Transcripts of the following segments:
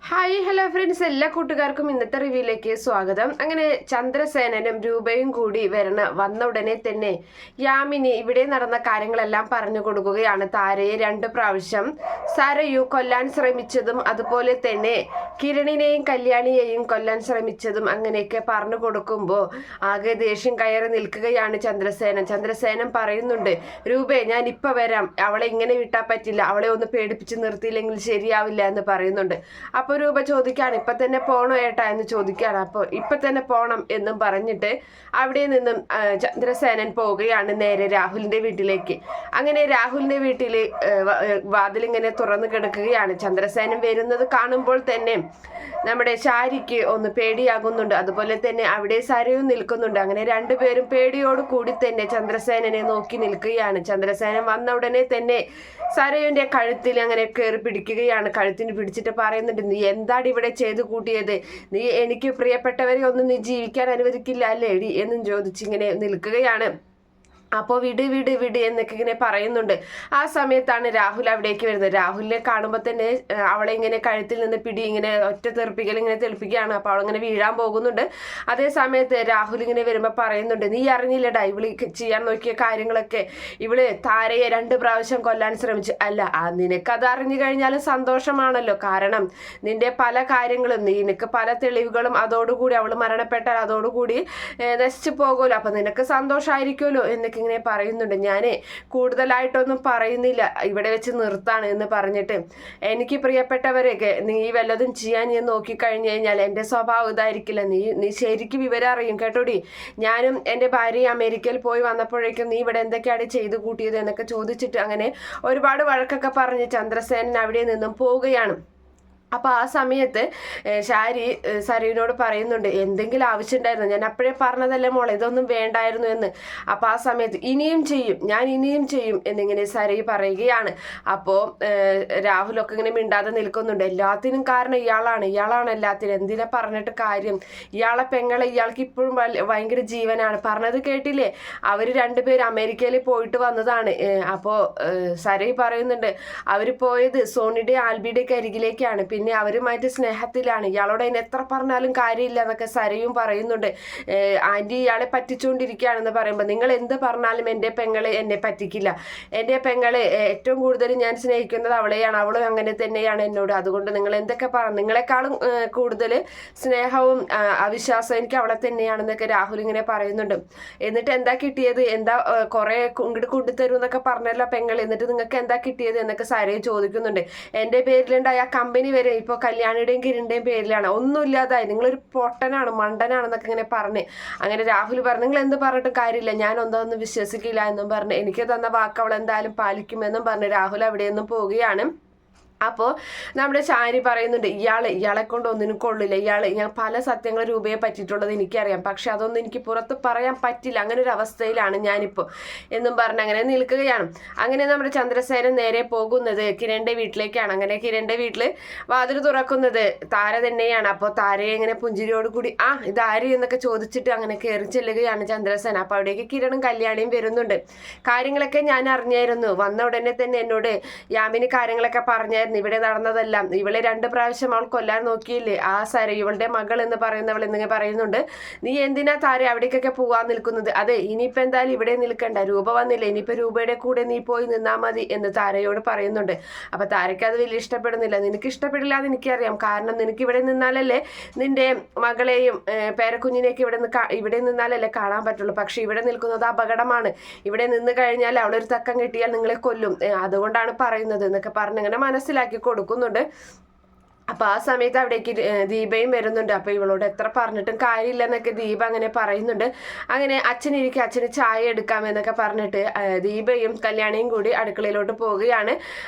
Hi hello friends, എല്ലാ കൂട്ടുകാർക്കും ഇന്നത്തെ റിവ്യൂയിലേക്ക് സ്വാഗതം. അങ്ങനെ ചന്ദ്രസേനനും രൂപയും കൂടി വന്ന ഉടനെ തന്നെ യാമിനി ഇവിടെ നടന്ന കാര്യങ്ങളെല്ലാം പറഞ്ഞു കൊടുക്കുകയാണ്. താരയെ 2 പ്രാവശ്യം സരയു കൊല്ലാൻ ശ്രമിച്ചതും അതുപോലെ തന്നെ കിരണിനെയും കല്യാണിയെയും കൊല്ലാൻ ശ്രമിച്ചതും അങ്ങനെയൊക്കെ പറഞ്ഞു കൊടുക്കുമ്പോൾ ആകെ ദേഷ്യം കയറി നിൽക്കുകയാണ് ചന്ദ്രസേനൻ പറയുന്നുണ്ട്, രൂപേ ഞാൻ ഇപ്പൊ വരാം, അവളെ ഇങ്ങനെ വിട്ടാൽ പറ്റില്ല, അവളെ ഒന്ന് പേടിപ്പിച്ച് നിർത്തിയില്ലെങ്കിൽ ശരിയാവില്ല എന്ന് പറയുന്നുണ്ട്. അപ്പോൾ രൂപ ചോദിക്കാണ്, ഇപ്പൊ തന്നെ പോണോ ഏട്ടാ എന്ന് ചോദിക്കാണ്. അപ്പോൾ ഇപ്പൊ തന്നെ പോണം എന്നും പറഞ്ഞിട്ട് അവിടെ നിന്നും ചന്ദ്രസേനൻ പോവുകയാണ് നേരെ രാഹുലിന്റെ വീട്ടിലേക്ക്. അങ്ങനെ രാഹുലിന്റെ വീട്ടില് വാതിലിങ്ങനെ തുറന്നു കിടക്കുകയാണ്. ചന്ദ്രസേനൻ വരുന്നത് കാണുമ്പോൾ തന്നെ നമ്മുടെ ശാരിക്ക് ഒന്ന് പേടിയാകുന്നുണ്ട്. അതുപോലെ തന്നെ അവിടെ സരയും നിൽക്കുന്നുണ്ട്. അങ്ങനെ രണ്ടുപേരും പേടിയോട് കൂടി തന്നെ ചന്ദ്രസേനനെ നോക്കി നിൽക്കുകയാണ്. ചന്ദ്രസേനൻ വന്ന ഉടനെ തന്നെ സരയുന്റെ കഴുത്തിൽ അങ്ങനെ കയറി പിടിക്കുകയാണ്. കഴുത്തിന് പിടിച്ചിട്ട് പറയുന്നുണ്ട്, നീ എന്താണ് ഇവിടെ ചെയ്തു കൂട്ടിയത്? നീ എനിക്ക് പ്രിയപ്പെട്ടവരെ ഒന്നും നീ ജീവിക്കാൻ അനുവദിക്കില്ല അല്ലേടി എന്നും ചോദിച്ചിങ്ങനെ നിൽക്കുകയാണ്. അപ്പോൾ വിട് വിട് വിട് എന്നൊക്കെ ഇങ്ങനെ പറയുന്നുണ്ട്. ആ സമയത്താണ് രാഹുൽ അവിടേക്ക് വരുന്നത്. രാഹുലിനെ കാണുമ്പോൾ തന്നെ അവളെ ഇങ്ങനെ കഴുത്തിൽ നിന്ന് പിടി ഇങ്ങനെ ഒറ്റ തെറിപ്പിക്കൽ ഇങ്ങനെ തെളിപ്പിക്കുകയാണ്. അപ്പോൾ അവളിങ്ങനെ വീഴാൻ പോകുന്നുണ്ട്. അതേ സമയത്ത് രാഹുൽ ഇങ്ങനെ വരുമ്പോൾ പറയുന്നുണ്ട്, നീ അറിഞ്ഞില്ലടാ ഇവള് ചെയ്യാൻ നോക്കിയ കാര്യങ്ങളൊക്കെ. ഇവള് താരയെ 2 പ്രാവശ്യം കൊല്ലാൻ ശ്രമിച്ചു. അല്ല, നിനക്കത് അറിഞ്ഞു കഴിഞ്ഞാലും സന്തോഷമാണല്ലോ. കാരണം നിന്റെ പല കാര്യങ്ങളും നിനക്ക് പല തെളിവുകളും അതോടുകൂടി അവള് മരണപ്പെട്ടാൽ അതോടുകൂടി നശിച്ചു പോകുമല്ലോ. അപ്പൊ നിനക്ക് സന്തോഷമായിരിക്കുമല്ലോ എന്നൊക്കെ ഇങ്ങനെ പറയുന്നുണ്ട്. ഞാൻ കൂടുതലായിട്ടൊന്നും പറയുന്നില്ല, ഇവിടെ വെച്ച് നിർത്താണ് എന്ന് പറഞ്ഞിട്ട്, എനിക്ക് പ്രിയപ്പെട്ടവരെയൊക്കെ നീ വല്ലതും ചെയ്യാൻ ഞാൻ നോക്കിക്കഴിഞ്ഞു കഴിഞ്ഞാൽ എൻ്റെ സ്വഭാവം ഇതായിരിക്കില്ല. നീ ശരിക്കും വിവരം അറിയും കേട്ടോടി. ഞാനും എൻ്റെ ഭാര്യയും അമേരിക്കയിൽ പോയി വന്നപ്പോഴേക്കും നീ ഇവിടെ എന്തൊക്കെയാണ് ചെയ്തു കൂട്ടിയത് എന്നൊക്കെ ചോദിച്ചിട്ട് അങ്ങനെ ഒരുപാട് വഴക്കൊക്കെ പറഞ്ഞ് ചന്ദ്രസേനൻ അവിടെ നിന്നും പോവുകയാണ്. അപ്പോൾ ആ സമയത്ത് സരയുവിനോട് പറയുന്നുണ്ട്, എന്തെങ്കിലും ആവശ്യമുണ്ടായിരുന്നു, ഞാൻ അപ്പോഴേ പറഞ്ഞതല്ലേ മോളെ ഇതൊന്നും വേണ്ടായിരുന്നു എന്ന്. അപ്പോൾ ആ സമയത്ത് ഞാൻ ഇനിയും ചെയ്യും എന്നിങ്ങനെ സരയു പറയുകയാണ്. അപ്പോൾ രാഹുലൊക്കെ ഇങ്ങനെ മിണ്ടാതെ നിൽക്കുന്നുണ്ട്. എല്ലാത്തിനും കാരണം ഇയാളാണ് എല്ലാത്തിനും. എന്തിനാ പറഞ്ഞിട്ട് കാര്യം? ഇയാളെ പെങ്ങളെ ഇയാൾക്ക് ഇപ്പോഴും ഭയങ്കര ജീവനാണ്. പറഞ്ഞത് കേട്ടില്ലേ, അവർ 2 പേര് അമേരിക്കയിൽ പോയിട്ട് വന്നതാണ്. അപ്പോൾ സരയു പറയുന്നുണ്ട്, അവർ പോയത് സോണിയുടെ ആൽബിയുടെ അരികിലേക്കാണ്, പിന്നെ അവരുമായിട്ട് സ്നേഹത്തിലാണ്, ഇയാളോട് അതിന് എത്ര പറഞ്ഞാലും കാര്യമില്ല എന്നൊക്കെ സരയും പറയുന്നുണ്ട്. ആൻറ്റി ഇയാളെ പറ്റിച്ചുകൊണ്ടിരിക്കുകയാണെന്ന് പറയുമ്പോൾ, നിങ്ങൾ എന്ത് പറഞ്ഞാലും എൻ്റെ പെങ്ങളെ എന്നെ പറ്റിക്കില്ല. എൻ്റെ പെങ്ങളെ ഏറ്റവും കൂടുതൽ ഞാൻ സ്നേഹിക്കുന്നത് അവളെയാണ്, അവളും അങ്ങനെ തന്നെയാണ് എന്നോട്. അതുകൊണ്ട് നിങ്ങൾ എന്തൊക്കെ നിങ്ങളെക്കാളും കൂടുതൽ സ്നേഹവും അവിശ്വാസവും എനിക്ക് അവളെ തന്നെയാണെന്നൊക്കെ രാഹുൽ ഇങ്ങനെ പറയുന്നുണ്ട്. എന്നിട്ട് എന്താ കിട്ടിയത്? എന്താ കുറെ ഇങ്ങോട്ട് കൊണ്ടുതരും എന്നൊക്കെ പറഞ്ഞല്ലോ പെങ്ങൾ, എന്നിട്ട് നിങ്ങൾക്ക് എന്താ കിട്ടിയത് എന്നൊക്കെ സരയും ചോദിക്കുന്നുണ്ട്. എൻ്റെ പേരിലുണ്ടായ ആ കമ്പനി വരെ ഇപ്പോൾ കല്യാണിയുടെയും കിരണിന്റെയും പേരിലാണ്. ഒന്നുമില്ലാതായി, നിങ്ങളൊരു പൊട്ടനാണ് മണ്ടനാണെന്നൊക്കെ ഇങ്ങനെ പറഞ്ഞ് അങ്ങനെ രാഹുൽ പറഞ്ഞു, നിങ്ങൾ എന്ത് പറഞ്ഞിട്ട് കാര്യമില്ല, ഞാൻ ഒന്നും വിശ്വസിക്കില്ല എന്നും പറഞ്ഞ് എനിക്ക് തന്ന വാക്ക് അവൾ എന്തായാലും പാലിക്കുമെന്നും പറഞ്ഞ് രാഹുൽ അവിടെ നിന്നും പോവുകയാണ്. അപ്പോൾ നമ്മുടെ ശാരി പറയുന്നുണ്ട്, ഇയാളെ കൊണ്ട് ഒന്നിനും കൊള്ളില്ല. ഞാൻ പല സത്യങ്ങൾ രൂപയെ പറ്റിയിട്ടുള്ളത് എനിക്കറിയാം, പക്ഷെ അതൊന്നും എനിക്ക് പുറത്ത് പറയാൻ പറ്റില്ല, അങ്ങനെ ഒരു അവസ്ഥയിലാണ് ഞാനിപ്പോൾ എന്നും പറഞ്ഞ് അങ്ങനെ നിൽക്കുകയാണ്. അങ്ങനെ നമ്മുടെ ചന്ദ്രസേനൻ നേരെ പോകുന്നത് കിരണിന്റെ വീട്ടിലേക്കാണ്. അങ്ങനെ കിരണിന്റെ വീട്ടിൽ വാതിൽ തുറക്കുന്നത് താര തന്നെയാണ്. അപ്പോൾ താരയെ ഇങ്ങനെ പുഞ്ചിരിയോട് കൂടി ഇതാര് എന്നൊക്കെ ചോദിച്ചിട്ട് അങ്ങനെ കയറി ചെല്ലുകയാണ് ചന്ദ്രസേന. അപ്പോൾ അവിടേക്ക് കിരണും കല്യാണിയും വരുന്നുണ്ട്. കാര്യങ്ങളൊക്കെ ഞാൻ അറിഞ്ഞായിരുന്നു, വന്ന ഉടനെ തന്നെ എന്നോട് യാമിനി കാര്യങ്ങളൊക്കെ പറഞ്ഞായിരുന്നു, ഇവിടെ നടന്നതെല്ലാം. ഇവളെ 2 പ്രാവശ്യം അവൾ കൊല്ലാൻ നോക്കിയില്ലേ, ആ സര ഇവളുടെ മകൾ എന്ന് പറയുന്നവൾ എന്നിങ്ങനെ പറയുന്നുണ്ട്. നീ എന്തിനാ താര അവിടേക്കൊക്കെ പോവാൻ നിൽക്കുന്നത്? അതെ, ഇനിയിപ്പോൾ എന്തായാലും ഇവിടെ നിൽക്കണ്ട, രൂപ വന്നില്ലേ, ഇനിയിപ്പോൾ രൂപയുടെ കൂടെ നീ പോയി നിന്നാ മതി എന്ന് താരയോട് പറയുന്നുണ്ട്. അപ്പൊ താരയ്ക്ക് അത് വലിയ ഇഷ്ടപ്പെടുന്നില്ല. നിനക്ക് ഇഷ്ടപ്പെടില്ല എന്ന് എനിക്കറിയാം, കാരണം നിനക്ക് ഇവിടെ നിന്നാലല്ലേ നിന്റെ മകളെയും പേരക്കുഞ്ഞിനെയൊക്കെ ഇവിടെ നിന്നാലല്ലേ കാണാൻ പറ്റുള്ളൂ. പക്ഷെ ഇവിടെ നിൽക്കുന്നത് അപകടമാണ്, ഇവിടെ നിന്ന് കഴിഞ്ഞാൽ അവളൊരു തക്കം കിട്ടിയാൽ നിങ്ങളെ കൊല്ലും, അതുകൊണ്ടാണ് പറയുന്നത് എന്നൊക്കെ പറഞ്ഞ് അങ്ങനെ മനസ്സിലാക്കി കൊടുക്കുന്നുണ്ട്. അപ്പൊ ആ സമയത്ത് അവിടേക്ക് ദീപയും വരുന്നുണ്ട്. അപ്പൊ ഇവളോട് എത്ര പറഞ്ഞിട്ടും കാര്യമില്ല എന്നൊക്കെ ദീപ അങ്ങനെ പറയുന്നുണ്ട്. അങ്ങനെ അച്ഛന് ചായ എടുക്കാമെന്നൊക്കെ പറഞ്ഞിട്ട് ദീപയും കല്യാണിയും കൂടി അടുക്കളയിലോട്ട് പോവുകയാണ്.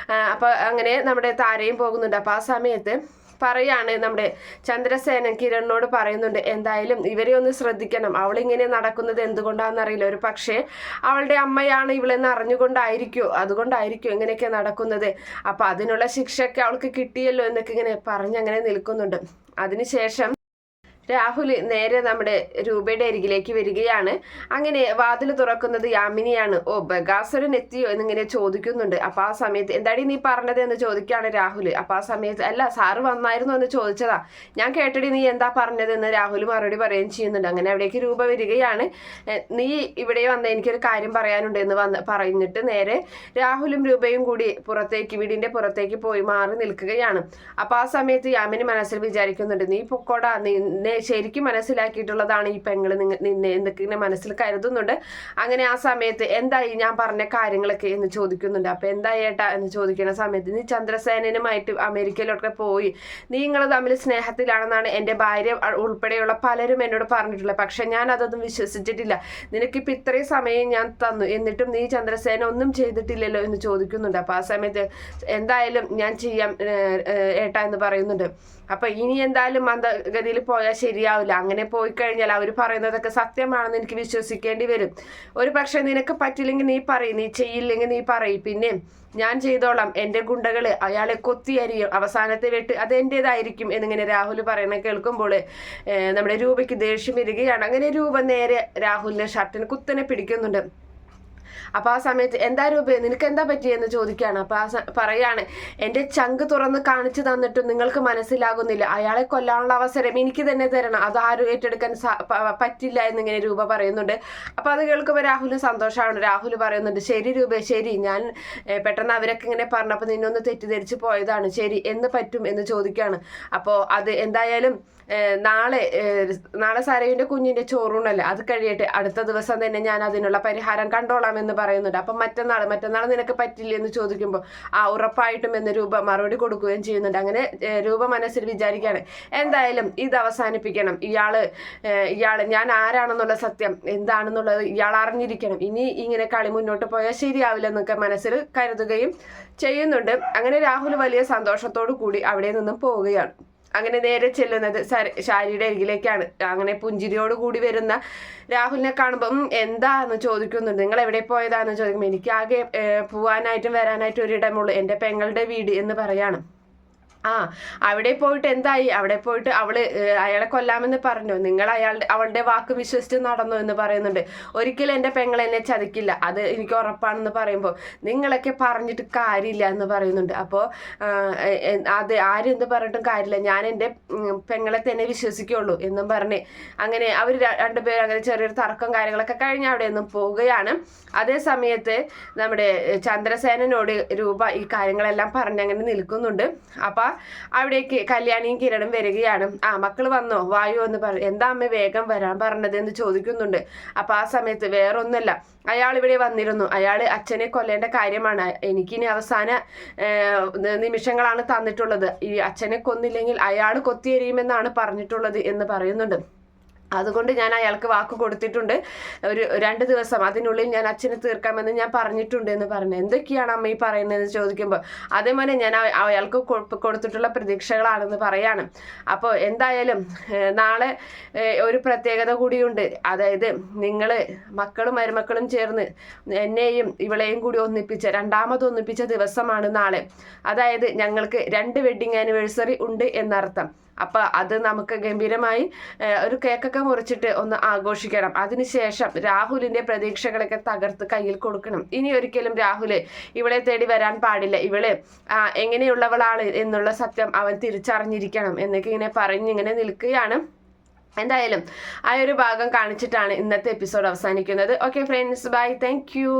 അപ്പൊ അങ്ങനെ നമ്മുടെ താരയും പോകുന്നുണ്ട്. അപ്പൊ ആ സമയത്ത് പറയാണ് നമ്മുടെ ചന്ദ്രസേനൻ കിരണിനോട് പറയുന്നുണ്ട്, എന്തായാലും ഇവരെ ഒന്ന് ശ്രദ്ധിക്കണം, അവളിങ്ങനെ നടക്കുന്നത് എന്തുകൊണ്ടാണെന്നറിയില്ല, ഒരു പക്ഷേ അവളുടെ അമ്മയാണ് ഇവളെന്ന് അതുകൊണ്ടായിരിക്കും ഇങ്ങനെയൊക്കെ നടക്കുന്നത്. അപ്പൊ അതിനുള്ള ശിക്ഷയൊക്കെ അവൾക്ക് കിട്ടിയല്ലോ എന്നൊക്കെ ഇങ്ങനെ പറഞ്ഞങ്ങനെ നിൽക്കുന്നുണ്ട്. അതിനുശേഷം രാഹുൽ നേരെ നമ്മുടെ രൂപയുടെ അരികിലേക്ക് വരികയാണ്. അങ്ങനെ വാതിൽ തുറക്കുന്നത് യാമിനിയാണ്. ഓ, ബഗാസുരൻ എത്തിയോ എന്നിങ്ങനെ ചോദിക്കുന്നുണ്ട്. അപ്പൊ ആ സമയത്ത് എന്താടി നീ പറഞ്ഞത് എന്ന് ചോദിക്കുകയാണ് രാഹുൽ. അപ്പൊ ആ സമയത്ത് അല്ല, സാറ് വന്നായിരുന്നു എന്ന് ചോദിച്ചതാ, ഞാൻ കേട്ടടി നീ എന്താ പറഞ്ഞതെന്ന് രാഹുൽ മറുപടി പറയുകയും ചെയ്യുന്നുണ്ട്. അങ്ങനെ അവിടേക്ക് രൂപ വരികയാണ്. നീ ഇവിടെ വന്ന എനിക്കൊരു കാര്യം പറയാനുണ്ട് എന്ന് പറഞ്ഞിട്ട് നേരെ രാഹുലും രൂപയും കൂടി വീടിന്റെ പുറത്തേക്ക് പോയി മാറി നിൽക്കുകയാണ്. അപ്പൊ ആ സമയത്ത് യാമിനി മനസ്സിൽ വിചാരിക്കുന്നുണ്ട്, നീ പൊക്കോടാ, നിന്നെ ശരിക്കും മനസ്സിലാക്കിയിട്ടുള്ളതാണ് ഈ പെങ്ങള്, നിന്നെ എന്തൊക്കെ ഇങ്ങനെ മനസ്സിൽ കരുതുന്നുണ്ട്. അങ്ങനെ ആ സമയത്ത് എന്തായി ഞാൻ പറഞ്ഞ കാര്യങ്ങളൊക്കെ എന്ന് ചോദിക്കുന്നുണ്ട്. അപ്പൊ എന്തായി ഏട്ടാ എന്ന് ചോദിക്കുന്ന സമയത്ത്, നീ ചന്ദ്രസേനനുമായിട്ട് അമേരിക്കയിലൊക്കെ പോയി, നിങ്ങൾ തമ്മിൽ സ്നേഹത്തിലാണെന്നാണ് എൻ്റെ ഭാര്യ ഉൾപ്പെടെയുള്ള പലരും എന്നോട് പറഞ്ഞിട്ടുള്ളത്. പക്ഷെ ഞാൻ അതൊന്നും വിശ്വസിച്ചിട്ടില്ല. നിനക്കിപ്പോൾ ഇത്രയും സമയം ഞാൻ തന്നു, എന്നിട്ടും നീ ചന്ദ്രസേന ഒന്നും ചെയ്തിട്ടില്ലല്ലോ എന്ന് ചോദിക്കുന്നുണ്ട്. അപ്പൊ ആ സമയത്ത് എന്തായാലും ഞാൻ ചെയ്യാം ഏട്ടാ എന്ന് പറയുന്നുണ്ട്. അപ്പൊ ഇനി എന്തായാലും മന്ദഗതിയിൽ പോയാൽ ശരിയാവില്ല. അങ്ങനെ പോയി കഴിഞ്ഞാൽ അവർ പറയുന്നതൊക്കെ സത്യമാണെന്ന് എനിക്ക് വിശ്വസിക്കേണ്ടി വരും. ഒരു പക്ഷെ നിനക്ക് പറ്റില്ലെങ്കിൽ നീ പറയും, നീ ചെയ്യില്ലെങ്കിൽ നീ പറയും, പിന്നെ ഞാൻ ചെയ്തോളാം. എൻ്റെ ഗുണ്ടകള് അയാളെ കൊത്തിയരിയും, അവസാനത്തെ വെട്ട് അതെൻ്റേതായിരിക്കും എന്നിങ്ങനെ രാഹുൽ പറയണ കേൾക്കുമ്പോൾ നമ്മുടെ രൂപയ്ക്ക് ദേഷ്യം വരികയാണ്. അങ്ങനെ രൂപ നേരെ രാഹുലിന്റെ ഷർട്ടിന് കുത്തനെ പിടിക്കുന്നുണ്ട്. അപ്പൊ ആ സമയത്ത് എന്താ രൂപ, നിനക്ക് എന്താ പറ്റിയെന്ന് ചോദിക്കുകയാണ്. അപ്പൊ പറയാണ്, എൻ്റെ ചങ്ക് തുറന്ന് കാണിച്ചു തന്നിട്ടും നിങ്ങൾക്ക് മനസ്സിലാകുന്നില്ല, അയാളെ കൊല്ലാനുള്ള അവസരം എനിക്ക് തന്നെ തരണം, അത് ആരും ഏറ്റെടുക്കാൻ പറ്റില്ല എന്നിങ്ങനെ രൂപ പറയുന്നുണ്ട്. അപ്പൊ അത് കേൾക്കുമ്പോൾ രാഹുലിന് സന്തോഷമാണ്. രാഹുൽ പറയുന്നുണ്ട്, ശരി രൂപ, ശരി, ഞാൻ പെട്ടെന്ന് അവരൊക്കെ ഇങ്ങനെ പറഞ്ഞപ്പോൾ നിന്നൊന്ന് തെറ്റിദ്ധരിച്ച് പോയതാണ്, ശരി എന്ന് പറ്റും എന്ന് ചോദിക്കുകയാണ്. അപ്പോൾ അത് എന്തായാലും നാളെ സരയുടെ കുഞ്ഞിന്റെ ചോറൂണല്ലേ, അത് കഴിയട്ടെ, അടുത്ത ദിവസം തന്നെ ഞാൻ അതിനുള്ള പരിഹാരം കണ്ടോളാം എന്ന് പറയുന്നുണ്ട്. അപ്പം മറ്റന്നാൾ നിനക്ക് പറ്റില്ല എന്ന് ചോദിക്കുമ്പോൾ ഉറപ്പായിട്ടും എന്ന് രൂപ മറുപടി കൊടുക്കുകയും ചെയ്യുന്നുണ്ട്. അങ്ങനെ രൂപ മനസ്സിൽ വിചാരിക്കുകയാണ്, എന്തായാലും ഇത് അവസാനിപ്പിക്കണം, ഇയാള് ഞാൻ ആരാണെന്നുള്ള സത്യം എന്താണെന്നുള്ളത് ഇയാൾ അറിഞ്ഞിരിക്കണം, ഇനി ഇങ്ങനെ കളി മുന്നോട്ട് പോയാൽ ശരിയാവില്ല എന്നൊക്കെ മനസ്സിൽ കരുതുകയും ചെയ്യുന്നുണ്ട്. അങ്ങനെ രാഹുൽ വലിയ സന്തോഷത്തോടു കൂടി അവിടെ നിന്നും പോവുകയാണ്. അങ്ങനെ നേരെ ചെല്ലുന്നത് ശാരിയുടെ അരികിലേക്കാണ്. അങ്ങനെ പുഞ്ചിരിയോട് കൂടി വരുന്ന രാഹുലിനെ കാണുമ്പോൾ എന്താന്ന് ചോദിക്കുന്നുണ്ട്. നിങ്ങൾ എവിടെ പോയതാന്ന് ചോദിക്കുമ്പോൾ എനിക്കാകെ പോവാനായിട്ടും വരാനായിട്ടും ഒരിടമുള്ളൂ, എൻ്റെ പെങ്ങളുടെ വീട് എന്ന് പറയാണ്. അവിടെ പോയിട്ട് എന്തായി, അവിടെ പോയിട്ട് അയാളെ കൊല്ലാമെന്ന് പറഞ്ഞു, നിങ്ങൾ അവളുടെ വാക്ക് വിശ്വസിച്ച് നടന്നു എന്ന് പറയുന്നുണ്ട്. ഒരിക്കലും എൻ്റെ പെങ്ങൾ എന്നെ ചതിക്കില്ല, അത് എനിക്ക് ഉറപ്പാണെന്ന് പറയുമ്പോൾ നിങ്ങളൊക്കെ പറഞ്ഞിട്ട് കാര്യമില്ല എന്ന് പറയുന്നുണ്ട്. അപ്പോൾ അത് ആരും എന്ത് പറഞ്ഞിട്ടും കാര്യമില്ല, ഞാൻ എൻ്റെ പെങ്ങളെ തന്നെ വിശ്വസിക്കുള്ളൂ എന്നും പറഞ്ഞ് അങ്ങനെ അവർ രണ്ടുപേരും അങ്ങനെ ചെറിയൊരു തർക്കം കാര്യങ്ങളൊക്കെ കഴിഞ്ഞ് അവിടെ നിന്നും പോവുകയാണ്. അതേ സമയത്ത് നമ്മുടെ ചന്ദ്രസേനനോട് രൂപ ഈ കാര്യങ്ങളെല്ലാം പറഞ്ഞങ്ങനെ നിൽക്കുന്നുണ്ട്. അപ്പൊ അവിടേക്ക് കല്യാണിയും കിരണും വരികയാണ്. മക്കൾ വന്നോ, വായു എന്ന് എന്താ അമ്മ വേഗം വരാൻ പറഞ്ഞത് എന്ന് ചോദിക്കുന്നുണ്ട്. അപ്പൊ ആ സമയത്ത് വേറൊന്നല്ല, അയാൾ ഇവിടെ വന്നിരുന്നു, അയാൾ അച്ഛനെ കൊല്ലേണ്ട കാര്യമാണ്, എനിക്കിനി അവസാന നിമിഷങ്ങളാണ് തന്നിട്ടുള്ളത്, ഈ അച്ഛനെ കൊന്നില്ലെങ്കിൽ അയാൾ കൊത്തിയെറിയുമെന്നാണ് പറഞ്ഞിട്ടുള്ളത് എന്ന് പറയുന്നുണ്ട്. അതുകൊണ്ട് ഞാൻ അയാൾക്ക് വാക്ക് കൊടുത്തിട്ടുണ്ട്, ഒരു 2 ദിവസം അതിനുള്ളിൽ ഞാൻ അച്ഛനെ തീർക്കാമെന്ന് ഞാൻ പറഞ്ഞിട്ടുണ്ട് എന്ന് പറഞ്ഞു. എന്തൊക്കെയാണ് അമ്മ ഈ പറയുന്നതെന്ന് ചോദിക്കുമ്പോൾ അതേപോലെ ഞാൻ അയാൾക്ക് കൊടുത്തിട്ടുള്ള പ്രതീക്ഷകളാണെന്ന് പറയാണ്. അപ്പോൾ എന്തായാലും നാളെ ഒരു പ്രത്യേകത കൂടിയുണ്ട്, അതായത് നിങ്ങൾ മക്കളും മരുമക്കളും ചേർന്ന് എന്നെയും ഇവളെയും കൂടി രണ്ടാമതൊന്നിപ്പിച്ച ദിവസമാണ് നാളെ. അതായത് ഞങ്ങൾക്ക് 2 വെഡിങ് ആനിവേഴ്സറി ഉണ്ട് എന്നർത്ഥം. അപ്പൊ അത് നമുക്ക് ഗംഭീരമായി ഒരു കേക്കൊക്കെ മുറിച്ചിട്ട് ഒന്ന് ആഘോഷിക്കണം. അതിനുശേഷം രാഹുലിന്റെ പ്രതീക്ഷകളൊക്കെ തകർത്ത് കയ്യിൽ കൊടുക്കണം. ഇനി ഒരിക്കലും രാഹുല് ഇവളെ തേടി വരാൻ പാടില്ല, ഇവള് എങ്ങനെയുള്ളവളാണ് എന്നുള്ള സത്യം അവൻ തിരിച്ചറിഞ്ഞിരിക്കണം എന്നൊക്കെ ഇങ്ങനെ പറഞ്ഞിങ്ങനെ നിൽക്കുകയാണ്. എന്തായാലും ആ ഒരു ഭാഗം കാണിച്ചിട്ടാണ് ഇന്നത്തെ എപ്പിസോഡ് അവസാനിക്കുന്നത്. Okay friends, bye, thank U.